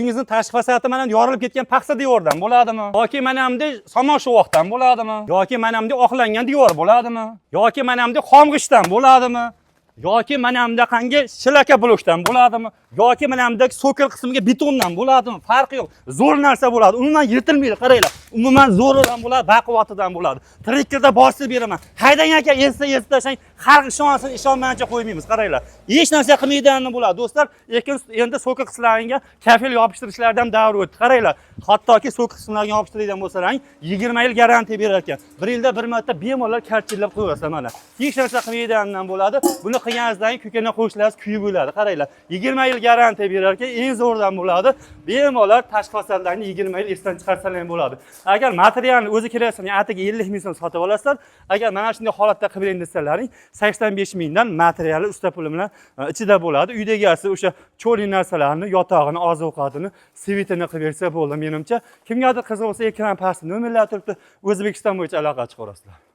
Uyingizning tashqi fasadi bilan yorilib ketgan paxsa devordan bo'ladimi? Yoki mana bunday somon shuvoqdan bo'ladimi? Yoki mana bunday oqlangan devor bo'ladimi? Yoki mana bunday xomg'ichdan bo'ladimi? Yoki mana bundaqangi shilaka bloshdan bo'ladimi? Yoki mana bundagi so'kil qismiga betondan bo'ladimi? Farqi yo'q. Zo'r narsa bo'ladi. Umuman yirtilmaydi, qaranglar. Umuman zo'ridan bo'ladi, baquvvatidan bo'ladi. Trikkerda bosib beraman. Haydang aka, esda tashlang. Xalq ishonsin, ishonmaycha qo'ymaymiz, qaranglar. Hech narsa qilmaydiganini bo'ladi. Do'stlar, lekin endi so'kil qismlariga kafil yopishtirishlardan davr o'tdi. Qaranglar. Hattoki so'kil qismlariga yopishtiradigan bo'lsalar, 20 yil garantiya berar ekan. 1 yilda bir marta bemalol kartillab qo'yasiz mana. Hech narsa qilmaydiganidan bo'ladi. Buni qilganingizdan keyin ko'kana qo'shlaringiz kuyib o'ladi. Qaranglar. 20 yil garantiya berar ekan, eng zo'rdan bo'ladi. Bemalol tashqi fasadlarni 20 yil esdan chiqarsalar ham bo'ladi. Agar materialni o'zi keraksa, atiga 50 ming so'm sotib olasizlar. Agar mana shunday holatda qilib bering desalaring, 85 mingdan materiali usta puli bilan ichida bo'ladi. Uyda egasi o'sha cho'li narsalarni, yotog'ini, oziq-ovqatini, svitini qilib bersa bo'ldi menimcha. Kimgadir qiziq bo'lsa, ekran pastida nomerlar turibdi. O'zbekiston bo'yicha aloqa chiqarasizlar.